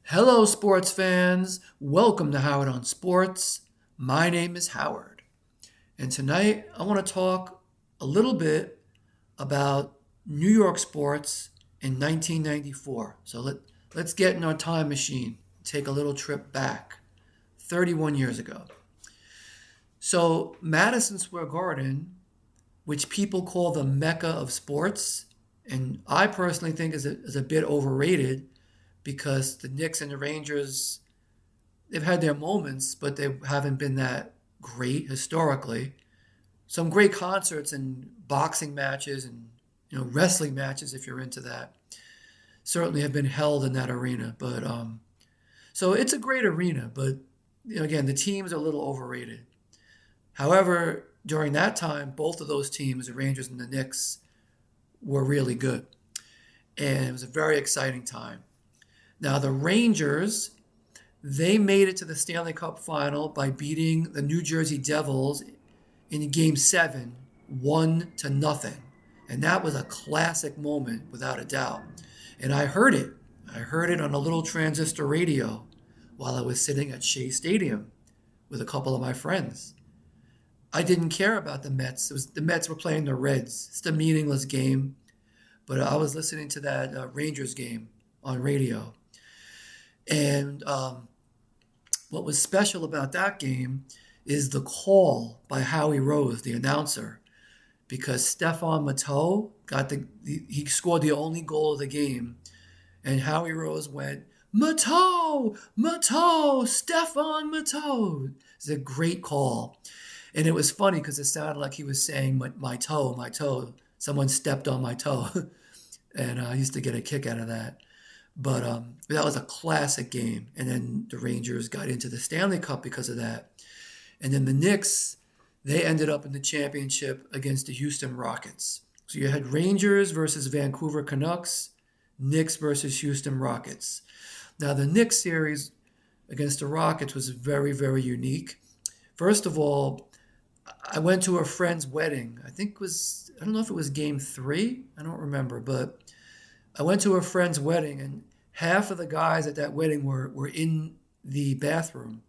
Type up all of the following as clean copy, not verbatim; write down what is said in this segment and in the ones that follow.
Hello, sports fans. Welcome to Howard on Sports. My name is Howard, and tonight I want to talk a little bit about New York sports in 1994. Let's get in our time machine, take a little trip back 31 years ago. So, Madison Square Garden, which people call the Mecca of sports, and I personally think is a bit overrated because the Knicks and the Rangers, they've had their moments, but they haven't been that great historically. Some great concerts and boxing matches and wrestling matches, if you're into that, certainly have been held in that arena. But so it's a great arena, but again, the teams are a little overrated. However, during that time, both of those teams, the Rangers and the Knicks, were really good, and it was a very exciting time. Now the Rangers, they made it to the Stanley Cup final by beating the New Jersey Devils in game 7, 1-0. And that was a classic moment without a doubt. And I heard it. I heard it on a little transistor radio while I was sitting at Shea Stadium with a couple of my friends. I didn't care about the Mets. The Mets were playing the Reds. It's a meaningless game, but I was listening to that Rangers game on radio. And what was special about that game is the call by Howie Rose, the announcer, because Stefan Matteau he scored the only goal of the game, and Howie Rose went, Matteau, Matteau, Stefan Matteau. It's a great call. And it was funny because it sounded like he was saying, my toe, my toe. Someone stepped on my toe. And I used to get a kick out of that. But that was a classic game. And then the Rangers got into the Stanley Cup because of that. And then the Knicks, they ended up in the championship against the Houston Rockets. So you had Rangers versus Vancouver Canucks, Knicks versus Houston Rockets. Now the Knicks series against the Rockets was very, very unique. First of all, I went to a friend's wedding. I don't know if it was game 3. I don't remember, but I went to a friend's wedding, and half of the guys at that wedding were in the bathroom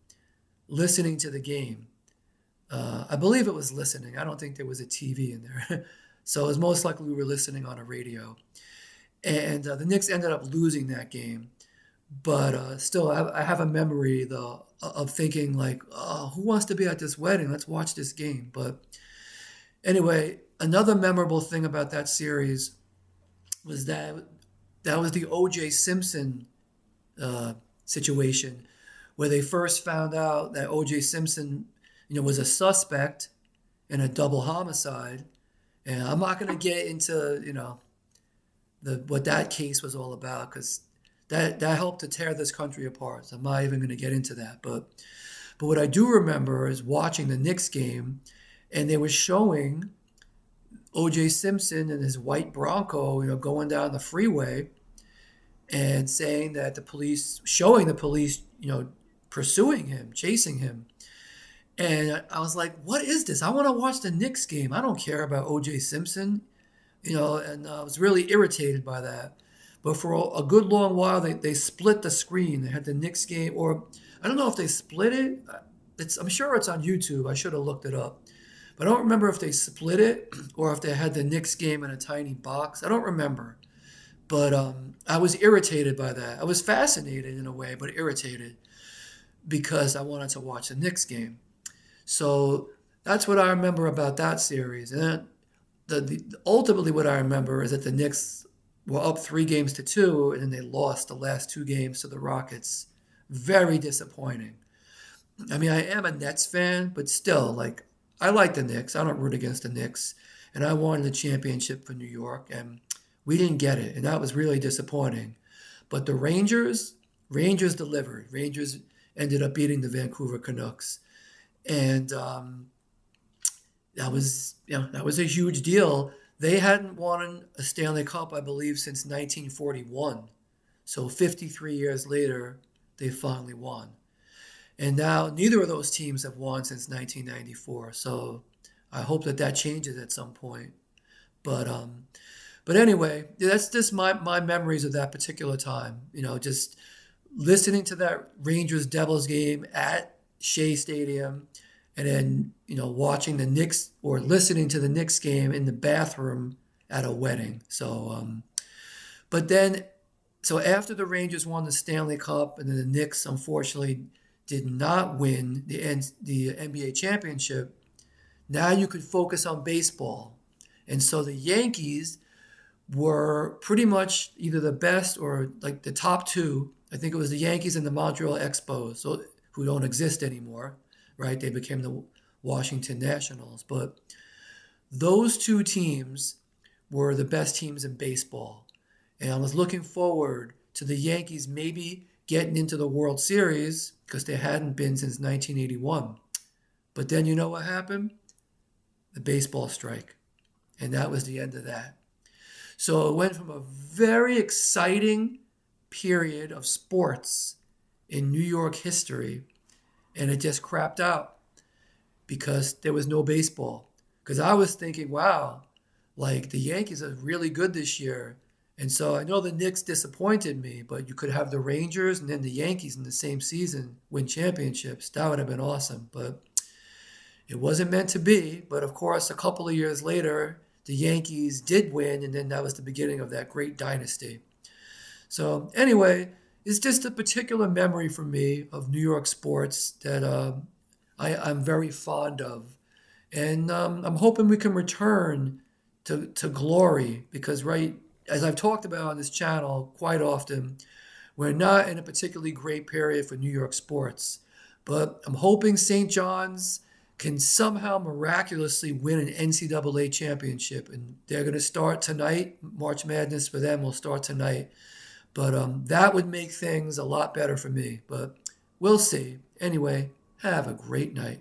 listening to the game. I believe it was listening. I don't think there was a TV in there. So it was most likely we were listening on a radio. And the Knicks ended up losing that game. But still, I have a memory though of thinking like, oh, who wants to be at this wedding? Let's watch this game. But anyway, another memorable thing about that series was that was the O.J. Simpson situation, where they first found out that O.J. Simpson, was a suspect in a double homicide. And I'm not going to get into, what that case was all about because that helped to tear this country apart. So I'm not even going to get into that. But what I do remember is watching the Knicks game, and they were showing O.J. Simpson and his white Bronco, going down the freeway, and saying that showing the police, pursuing him, chasing him. And I was like, what is this? I want to watch the Knicks game. I don't care about O.J. Simpson, and I was really irritated by that. But for a good long while, they split the screen. They had the Knicks game, or I don't know if they split it. I'm sure it's on YouTube. I should have looked it up. But I don't remember if they split it or if they had the Knicks game in a tiny box. I don't remember. But I was irritated by that. I was fascinated in a way, but irritated because I wanted to watch the Knicks game. So that's what I remember about that series. And ultimately what I remember is that the Knicks were up 3-2, and then they lost the last 2 games to the Rockets. Very disappointing. I mean, I am a Nets fan, but still, like, I like the Knicks. I don't root against the Knicks. And I wanted a championship for New York, and we didn't get it. And that was really disappointing. But the Rangers delivered. Rangers ended up beating the Vancouver Canucks. And that was a huge deal. They hadn't won a Stanley Cup, I believe, since 1941. So 53 years later, they finally won. And now neither of those teams have won since 1994. So I hope that changes at some point. But anyway, that's just my memories of that particular time. Just listening to that Rangers Devils game at Shea Stadium, and then watching the Knicks or listening to the Knicks game in the bathroom at a wedding. But then, so after the Rangers won the Stanley Cup, and then the Knicks unfortunately did not win the NBA championship, now you could focus on baseball. And so the Yankees were pretty much either the best or like the top two. I think it was the Yankees and the Montreal Expos, so, who don't exist anymore, right? They became the Washington Nationals. But those two teams were the best teams in baseball. And I was looking forward to the Yankees maybe getting into the World Series because they hadn't been since 1981. But then you know what happened? The baseball strike. And that was the end of that. So it went from a very exciting period of sports in New York history, and it just crapped out because there was no baseball. Because I was thinking, wow, like the Yankees are really good this year. And so I know the Knicks disappointed me, but you could have the Rangers and then the Yankees in the same season win championships. That would have been awesome. But it wasn't meant to be. But of course, a couple of years later, the Yankees did win, and then that was the beginning of that great dynasty. So anyway, it's just a particular memory for me of New York sports that I'm very fond of. And I'm hoping we can return to glory because, right, as I've talked about on this channel quite often, we're not in a particularly great period for New York sports. But I'm hoping St. John's can somehow miraculously win an NCAA championship. And they're going to start tonight. March Madness for them will start tonight. But that would make things a lot better for me. But we'll see. Anyway, have a great night.